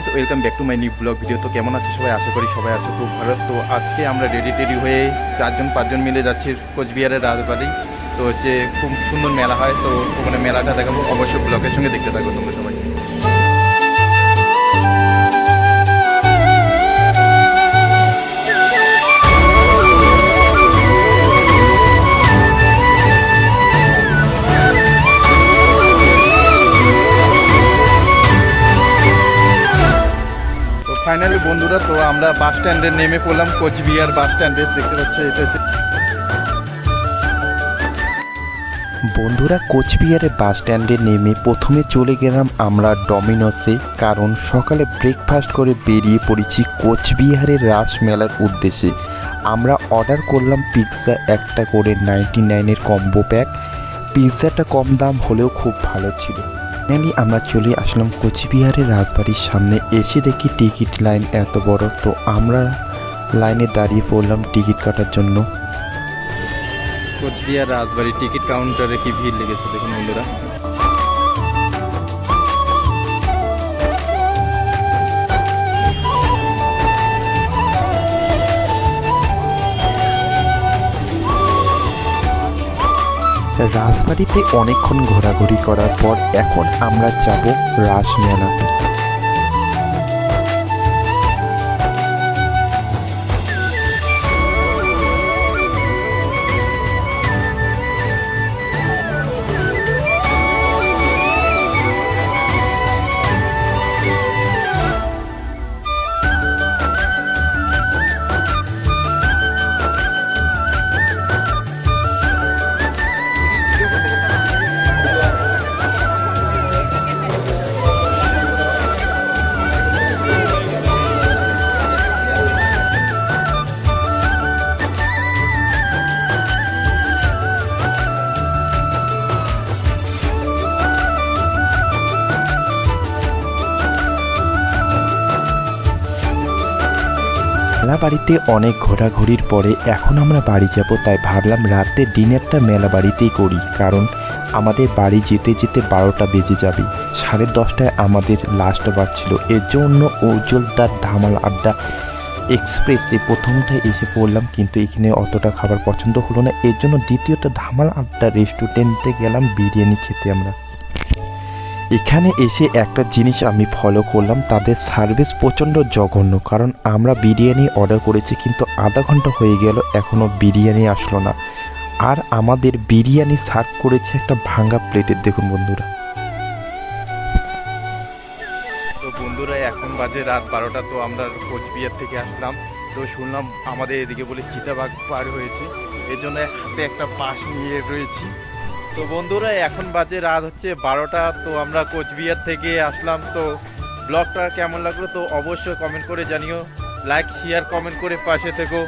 Guys, welcome back to my new blog video. তো কেমন আছে সবাই? আশা করি সবাই আছে খুব ভালো। তো আজকে আমরা রেডি হয়ে 4-5জন মিলে যাচ্ছি কোচবিহারের রাজবাড়ি। তো খুব সুন্দর মেলা হয়, তো ওখানে মেলাটা দেখাবো। অবশ্যই ব্লগের সঙ্গে দেখতে থাকো তোমরা সবাই। ফাইনালি বন্ধুরা, তো আমরা বাস স্ট্যান্ডে নেমে পড়লাম, কোচবিহার বাস স্ট্যান্ডে। দেখতে পাচ্ছি এটা হচ্ছে বন্ধুরা, কোচবিহারের বাস স্ট্যান্ডে নেমে প্রথমে চলে গেলাম আমরা ডমিনোসে, কারণ সকালে ব্রেকফাস্ট করে বেরিয়ে পড়েছি কোচবিহারের রাস মেলার উদ্দেশ্যে। আমরা অর্ডার করলাম পিৎজা একটা করে 99-এর কম্বো প্যাক। পিৎজাটা কম দাম হলেও খুব ভালো ছিল। ফাইনালি আমরা চলে আসলাম কোচবিহারের রাজবাড়ির সামনে। এসে দেখি টিকিট লাইন এত বড়, তো আমরা লাইনে দাঁড়িয়ে পড়লাম টিকিট কাটার জন্য। কোচবিহার রাজবাড়ি টিকিট কাউন্টারে কি ভিড় লেগেছে দেখুন বন্ধুরা। রাজবাড়িতে অনেকক্ষণ ঘোরাঘুরি করার পর এখন আমরা যাব রাস মেলাতে। মেলা বাড়িতে অনেক ঘোরাঘুরির পরে এখন আমরা বাড়ি যাব, তাই ভাবলাম রাতে ডিনারটা মেলা বাড়িতেই করি, কারণ আমাদের বাড়ি যেতে যেতে 12টা বেজে যাবে। 10:30টায় আমাদের লাস্ট বার ছিল। এর জন্য উজ্জ্বলদার ধামাল আড্ডা এক্সপ্রেসে প্রথমটায় এসে পড়লাম, কিন্তু এখানে অতটা খাবার পছন্দ হলো না। এর জন্য দ্বিতীয়টা ধামাল আড্ডা রেস্টুরেন্টে গেলাম বিরিয়ানি খেতে। আমরা এখানে এসে একটা জিনিস আমি ফলো করলাম, তাদের সার্ভিস প্রচণ্ড জঘন্য। কারণ আমরা বিরিয়ানি অর্ডার করেছি, কিন্তু আধা ঘন্টা হয়ে গেল এখনও বিরিয়ানি আসলো না। আর আমাদের বিরিয়ানি সার্ভ করেছে একটা ভাঙা প্লেটের। দেখুন বন্ধুরা। তো বন্ধুরা, এখন বাজে রাত 12টা। তো আমরা কোচবিহার থেকে আসলাম, তো শুনলাম আমাদের এদিকে বলে চিতাবাঘ পার হয়েছে। এর জন্য হাতে একটা পাস নিয়ে রয়েছি। তো বন্ধুরা, এখন বাজে রাত হচ্ছে 12টা। তো আমরা কোচবিহার থেকে আসলাম। তো ব্লগটা কেমন লাগলো তো অবশ্যই কমেন্ট করে জানিও। লাইক শেয়ার কমেন্ট করে পাশে থেকো।